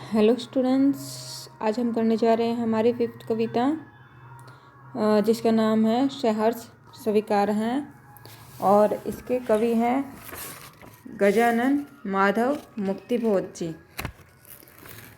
Hello students, आज हम करने जा रहे हैं हमारी 5th कविता जिसका नाम है सहर्ष स्वीकार हैं और इसके कवि हैं गजानन माधव मुक्तिबोध जी।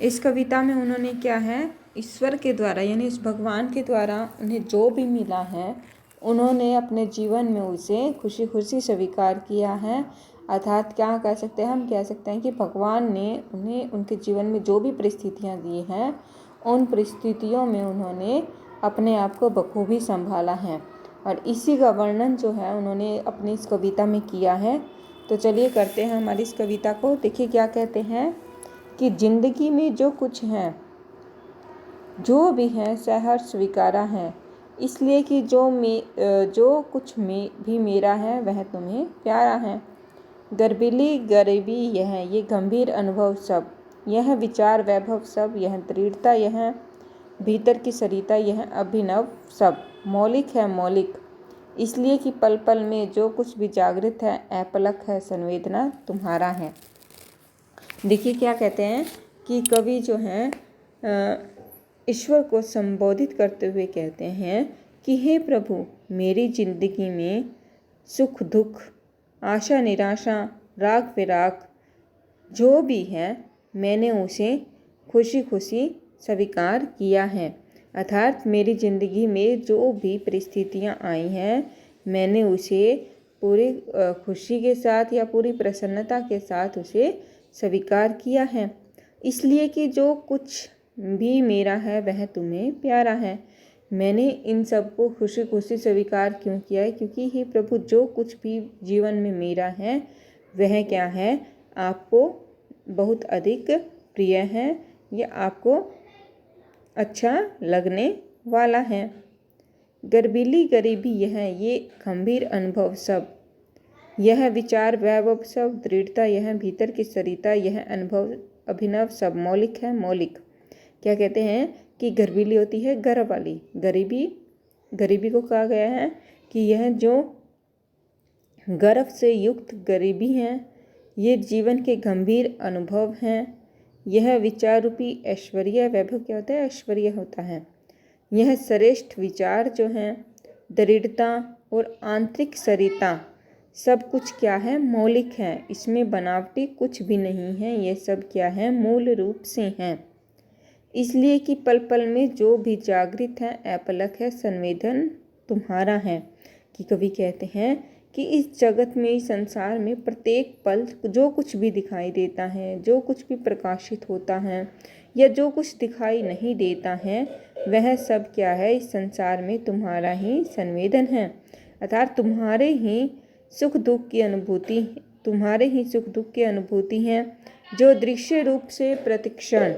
इस कविता में उन्होंने क्या है, ईश्वर के द्वारा यानी इस भगवान के द्वारा उन्हें जो भी मिला है उन्होंने अपने जीवन में उसे खुशी खुशी स्वीकार किया है। अर्थात क्या कह सकते हैं, हम कह सकते हैं कि भगवान ने उन्हें उनके जीवन में जो भी परिस्थितियां दी हैं उन परिस्थितियों में उन्होंने अपने आप को बखूबी संभाला है और इसी का वर्णन जो है उन्होंने अपनी इस कविता में किया है। तो चलिए करते हैं हमारी इस कविता को। देखिए क्या कहते हैं कि जिंदगी में जो कुछ है जो भी है सहर्ष स्वीकारा है, इसलिए कि जो कुछ भी मेरा है वह तुम्हें प्यारा है। गर्बीली गरीबी ये गंभीर अनुभव सब, यह विचार वैभव सब, यह दृढ़ता, यह भीतर की सरिता, यह अभिनव सब मौलिक है मौलिक, इसलिए कि पल पल में जो कुछ भी जागृत है अपलक है संवेदना तुम्हारा है। देखिए क्या कहते हैं कि कवि जो है ईश्वर को संबोधित करते हुए कहते हैं कि हे प्रभु, मेरी जिंदगी में सुख दुख, आशा निराशा, राग विराग जो भी है मैंने उसे खुशी खुशी स्वीकार किया है। अर्थात मेरी ज़िंदगी में जो भी परिस्थितियां आई हैं मैंने उसे पूरी खुशी के साथ या पूरी प्रसन्नता के साथ उसे स्वीकार किया है, इसलिए कि जो कुछ भी मेरा है वह तुम्हें प्यारा है। मैंने इन सब को खुशी खुशी स्वीकार क्यों किया है, क्योंकि हे प्रभु जो कुछ भी जीवन में मेरा है वह क्या है, आपको बहुत अधिक प्रिय है, यह आपको अच्छा लगने वाला है। गर्बीली गरीबी ये गंभीर अनुभव सब, यह विचार वैभव सब, दृढ़ता यह भीतर की सरिता, यह अनुभव अभिनव सब मौलिक है मौलिक। क्या कहते हैं कि गर्बीली होती है गर्व वाली, गरीबी को कहा गया है कि यह जो गर्व से युक्त गरीबी है ये जीवन के गंभीर अनुभव हैं। यह विचार रूपी ऐश्वर्य, वैभव क्या होता है, ऐश्वर्य होता है। यह श्रेष्ठ विचार जो हैं, दृढ़ता और आंतरिक सरिता सब कुछ क्या है, मौलिक है, इसमें बनावटी कुछ भी नहीं है, ये सब क्या है, मूल रूप से हैं। इसलिए कि पल पल में जो भी जागृत है अपलक है संवेदन तुम्हारा है। कि कवि कहते हैं कि इस जगत में, इस संसार में प्रत्येक पल जो कुछ भी दिखाई देता है, जो कुछ भी प्रकाशित होता है या जो कुछ दिखाई नहीं देता है वह सब क्या है, इस संसार में तुम्हारा ही संवेदन है। अर्थात तुम्हारे ही सुख दुख की अनुभूति है जो दृश्य रूप से प्रतिक्षण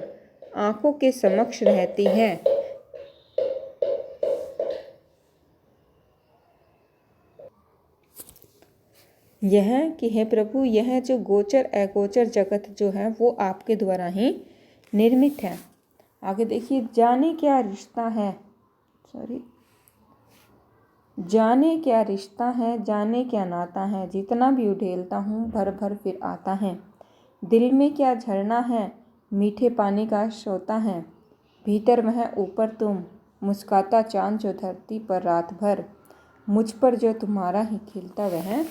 आंखों के समक्ष रहती है। यह कि हे प्रभु, यह जो गोचर अगोचर जगत जो है वो आपके द्वारा ही निर्मित है। आगे देखिए, जाने क्या रिश्ता है, जाने क्या नाता है, जितना भी उड़ेलता हूँ भर भर फिर आता है। दिल में क्या झरना है, मीठे पानी का सोता है, भीतर वह ऊपर तुम, मुस्काता चांद जो धरती पर रात भर, मुझ पर जो तुम्हारा ही खिलता वह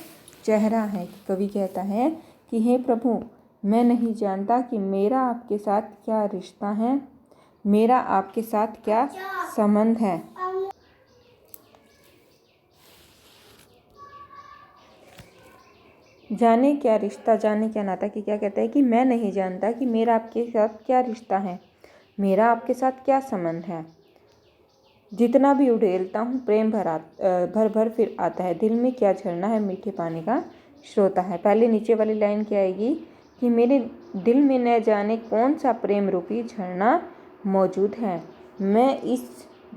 चेहरा है। कवि कहता है कि हे प्रभु, मैं नहीं जानता कि मेरा आपके साथ क्या रिश्ता है, मेरा आपके साथ क्या संबंध है। जाने क्या रिश्ता, जाने क्या नाता, कि क्या कहता है कि मैं नहीं जानता कि मेरा आपके साथ क्या रिश्ता है, मेरा आपके साथ क्या संबंध है। जितना भी उड़ेलता हूँ प्रेम भर भर फिर आता है। दिल में क्या झरना है, मीठे पानी का श्रोता है। पहले नीचे वाली लाइन क्या आएगी कि मेरे दिल में न जाने कौन सा प्रेम रूपी झरना मौजूद है। मैं इस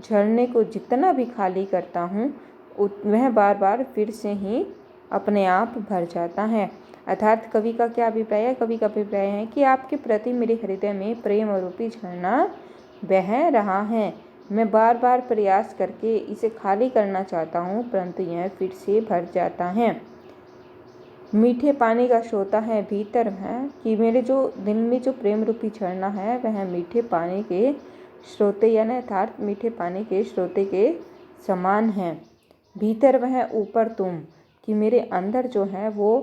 झरने को जितना भी खाली करता हूँ वह बार बार फिर से ही अपने आप भर जाता है। अर्थात कवि का क्या अभिप्राय है, कवि का अभिप्राय है कि आपके प्रति मेरे हृदय में प्रेम रूपी झरना बह रहा है। मैं बार बार प्रयास करके इसे खाली करना चाहता हूँ परंतु यह फिर से भर जाता है। मीठे पानी का श्रोता है भीतर है, कि मेरे जो दिल में जो प्रेम रूपी झरना है वह मीठे पानी के स्रोते यानी अर्थात मीठे पानी के स्रोते के समान है। भीतर वह ऊपर तुम, कि मेरे अंदर जो है वो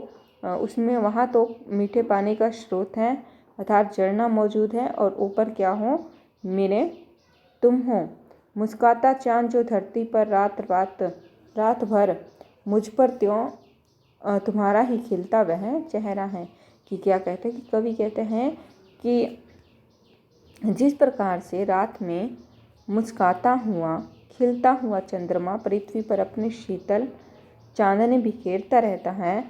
उसमें वहाँ तो मीठे पानी का स्रोत है अर्थात झरना मौजूद है, और ऊपर क्या हो, मेरे तुम हो। मुस्काता चाँद जो धरती पर रात भर मुझ पर त्यों तुम्हारा ही खिलता वह चेहरा है। कि क्या कहते हैं कि कवि कहते हैं कि जिस प्रकार से रात में मुस्काता हुआ खिलता हुआ चंद्रमा पृथ्वी पर अपने शीतल चांदनी बिखेरता रहता है,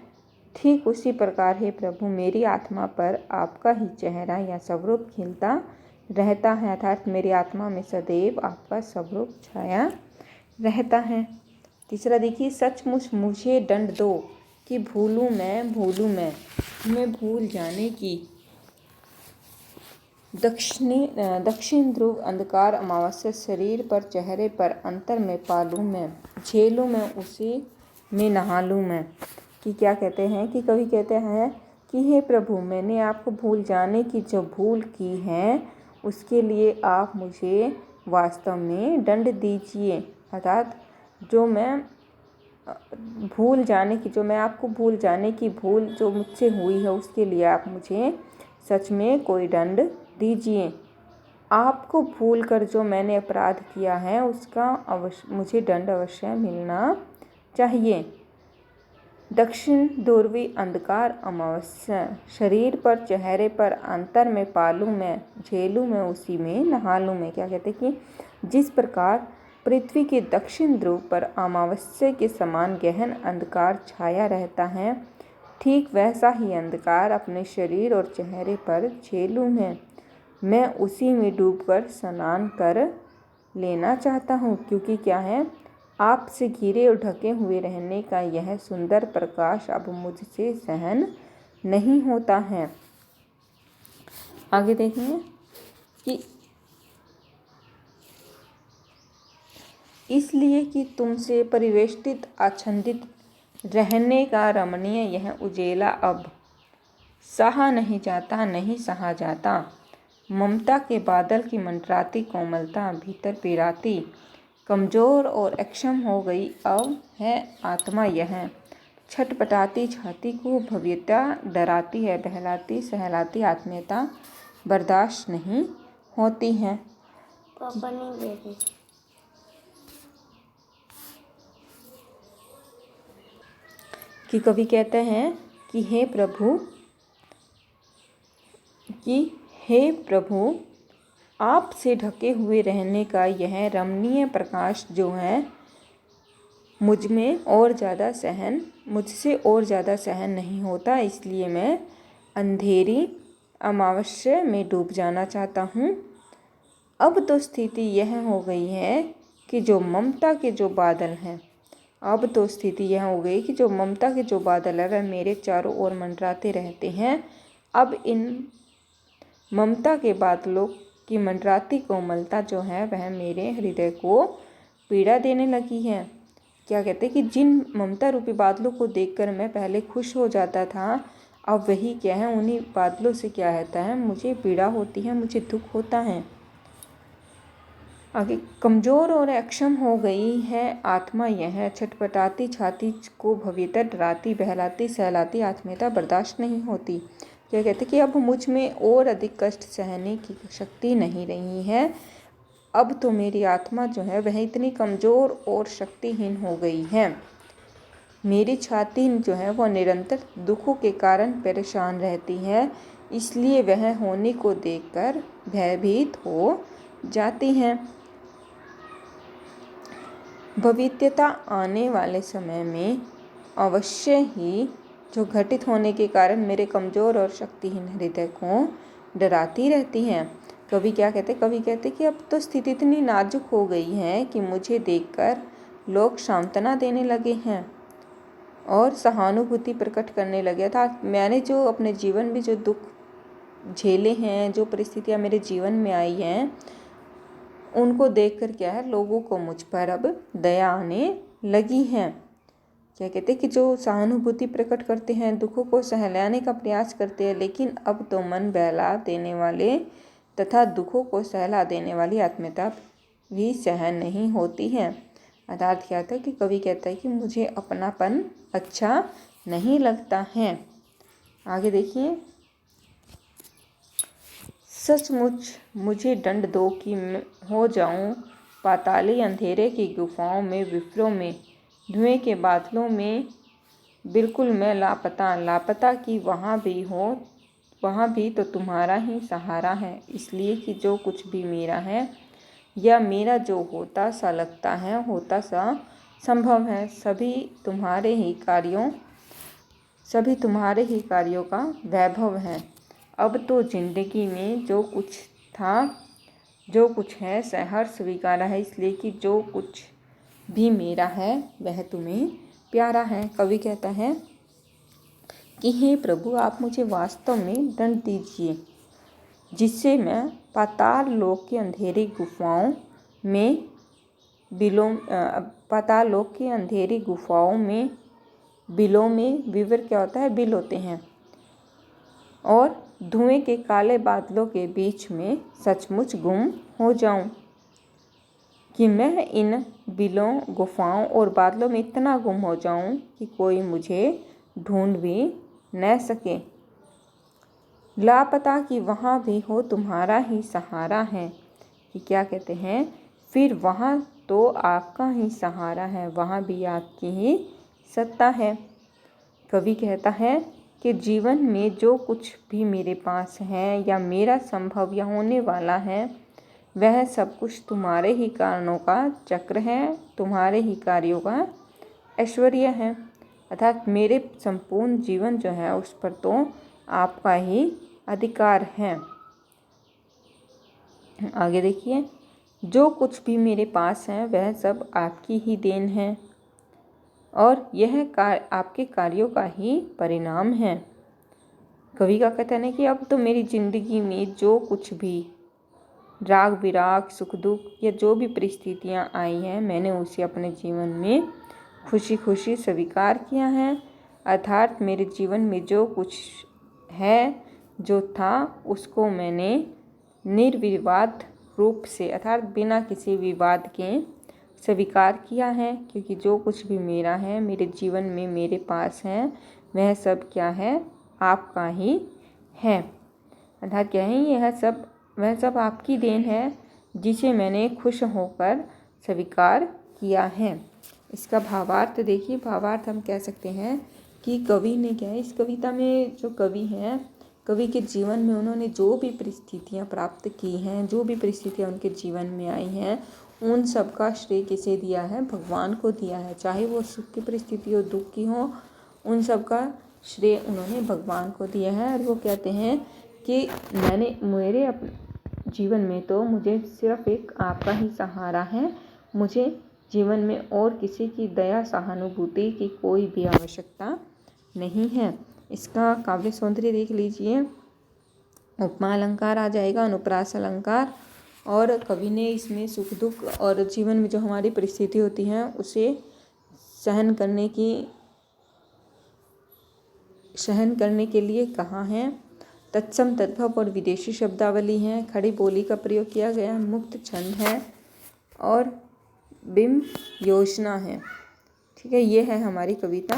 ठीक उसी प्रकार हे प्रभु मेरी आत्मा पर आपका ही चेहरा या स्वरूप खिलता रहता है, अर्थात मेरी आत्मा में सदैव आपका स्वरूप छाया रहता है। तीसरा देखिए, सचमुच मुझे दंड दो कि भूलूं मैं तुम्हें भूल जाने की। दक्षिण ध्रुव अंधकार अमावस्या शरीर पर चेहरे पर अंतर में पालूं मैं, झेलूं मैं उसी में नहा लूं मैं। कि क्या कहते हैं कि कवि कहते हैं कि हे प्रभु मैंने आपको भूल जाने की जो भूल की है उसके लिए आप मुझे वास्तव में दंड दीजिए, अर्थात जो मैं भूल जाने की जो मैं आपको भूल जाने की भूल जो मुझसे हुई है उसके लिए आप मुझे सच में कोई दंड दीजिए। आपको भूल कर जो मैंने अपराध किया है उसका मुझे दंड अवश्य मिलना चाहिए। दक्षिण ध्रुवी अंधकार अमावस्या शरीर पर चेहरे पर अंतर में पालूं मैं, झेलूं मैं उसी में नहा लूं मैं। क्या कहते कि जिस प्रकार पृथ्वी के दक्षिण ध्रुव पर अमावस्या के समान गहन अंधकार छाया रहता है, ठीक वैसा ही अंधकार अपने शरीर और चेहरे पर झेलूं मैं उसी में डूबकर स्नान कर लेना चाहता हूँ, क्योंकि क्या है आपसे घिरे और ढके हुए रहने का यह सुंदर प्रकाश अब मुझसे सहन नहीं होता है। आगे देखेंगे कि इसलिए कि तुमसे परिवेष्टित आच्छादित रहने का रमणीय यह उजेला अब सहा नहीं जाता, नहीं सहा जाता। ममता के बादल की मंडराती कोमलता भीतर पिराती कमजोर और अक्षम हो गई अब है आत्मा यह, छटपटाती छाती को भव्यता डराती है, बहलाती सहलाती आत्मीयता बर्दाश्त नहीं होती है। कि कवि कहते हैं कि हे प्रभु आपसे ढके हुए रहने का यह रमणीय प्रकाश जो है मुझसे और ज़्यादा सहन नहीं होता, इसलिए मैं अंधेरी अमावस्या में डूब जाना चाहता हूँ। अब तो स्थिति यह हो गई है कि जो ममता के जो बादल हैं वह मेरे चारों ओर मंडराते रहते हैं। अब इन ममता के बादलों की मंडराती कोमलता जो है वह मेरे हृदय को पीड़ा देने लगी है। क्या कहते हैं कि जिन ममता रूपी बादलों को देखकर मैं पहले खुश हो जाता था, अब वही क्या है उन्हीं बादलों से क्या रहता है मुझे पीड़ा होती है, मुझे दुख होता है। आगे, कमज़ोर और अक्षम हो गई है आत्मा यह, छटपटाती छाती को भव्यता डराती बहलाती सहलाती आत्मीयता बर्दाश्त नहीं होती। क्या कहते कि अब मुझ में और अधिक कष्ट सहने की शक्ति नहीं रही है। अब तो मेरी आत्मा जो है वह इतनी कमज़ोर और शक्तिहीन हो गई है। मेरी छाती जो है वह निरंतर दुखों के कारण परेशान रहती है, इसलिए वह होने को देखकर भयभीत हो जाती है। भविष्यता आने वाले समय में अवश्य ही जो घटित होने के कारण मेरे कमज़ोर और शक्तिहीन हृदय को डराती रहती हैं। कवि कहते कि अब तो स्थिति इतनी नाजुक हो गई है कि मुझे देखकर लोग सांत्वना देने लगे हैं और सहानुभूति प्रकट करने लगे था। मैंने जो अपने जीवन में जो दुख झेले हैं, जो परिस्थितियाँ मेरे जीवन में आई हैं, उनको देखकर क्या है लोगों को मुझ पर अब दया आने लगी है। क्या कहते हैं कि जो सहानुभूति प्रकट करते हैं, दुखों को सहलाने का प्रयास करते हैं, लेकिन अब तो मन बहला देने वाले तथा दुखों को सहला देने वाली आत्मीयता भी सहन नहीं होती है। अर्थात क्या था कि कवि कहता है कि मुझे अपनापन अच्छा नहीं लगता है। आगे देखिए, सचमुच मुझे दंड दो कि हो जाऊं पाताली अंधेरे की गुफाओं में, विप्रों में, धुएं के बादलों में, बिल्कुल मैं लापता लापता कि वहाँ भी हो, वहाँ भी तो तुम्हारा ही सहारा है। इसलिए कि जो कुछ भी मेरा है या मेरा जो होता सा लगता है, होता सा संभव है, सभी तुम्हारे ही कार्यों का वैभव है। अब तो जिंदगी में जो कुछ था, जो कुछ है, सहर्ष स्वीकारा है। इसलिए कि जो कुछ भी मेरा है वह तुम्हें प्यारा है। कवि कहता है कि हे प्रभु, आप मुझे वास्तव में दंड दीजिए, जिससे मैं पाताल लोक के अंधेरी गुफाओं में पाताल लोक की अंधेरी गुफाओं में बिलों में, विवर क्या होता है, बिल होते हैं, और धुएं के काले बादलों के बीच में सचमुच गुम हो जाऊं, कि मैं इन बिलों, गुफाओं और बादलों में इतना गुम हो जाऊं कि कोई मुझे ढूंढ भी न सके। लापता कि वहाँ भी हो तुम्हारा ही सहारा है। कि क्या कहते हैं, फिर वहाँ तो आपका ही सहारा है, वहाँ भी आपकी ही सत्ता है। कवि कहता है कि जीवन में जो कुछ भी मेरे पास है या मेरा संभव या होने वाला है, वह सब कुछ तुम्हारे ही कारणों का चक्र है, तुम्हारे ही कार्यों का ऐश्वर्य है। अर्थात मेरे संपूर्ण जीवन जो है उस पर तो आपका ही अधिकार है। आगे देखिए, जो कुछ भी मेरे पास है वह सब आपकी ही देन है और यह आपके कार्यों का ही परिणाम है। कवि का कथन है कि अब तो मेरी जिंदगी में जो कुछ भी राग विराग, सुख दुख या जो भी परिस्थितियां आई हैं, मैंने उसे अपने जीवन में खुशी खुशी स्वीकार किया है। अर्थात मेरे जीवन में जो कुछ है, जो था, उसको मैंने निर्विवाद रूप से, अर्थात बिना किसी विवाद के स्वीकार किया है। क्योंकि जो कुछ भी मेरा है, मेरे जीवन में मेरे पास है, वह सब क्या है, आपका ही है। अर्थात क्या है, वह सब आपकी देन है, जिसे मैंने खुश होकर स्वीकार किया है। इसका भावार्थ देखिए। भावार्थ हम कह सकते हैं कि कवि ने क्या है, इस कविता में जो कवि हैं, कवि के जीवन में उन्होंने जो भी परिस्थितियां प्राप्त की हैं, जो भी परिस्थितियां उनके जीवन में आई हैं, उन सब का श्रेय किसे दिया है, भगवान को दिया है। चाहे वो सुख की परिस्थिति हो, दुख की हो, उन सब का श्रेय उन्होंने भगवान को दिया है। और वो कहते हैं कि मेरे जीवन में तो मुझे सिर्फ एक आपका ही सहारा है, मुझे जीवन में और किसी की दया सहानुभूति की कोई भी आवश्यकता नहीं है। इसका काव्य सौंदर्य देख लीजिए। उपमा अलंकार आ जाएगा, अनुप्रास अलंकार, और कवि ने इसमें सुख दुख और जीवन में जो हमारी परिस्थिति होती है उसे सहन करने के लिए कहा है। तत्सम, तद्भव और विदेशी शब्दावली हैं। खड़ी बोली का प्रयोग किया गया है। मुक्त छंद है और बिंब योजना है। ठीक है, ये है हमारी कविता।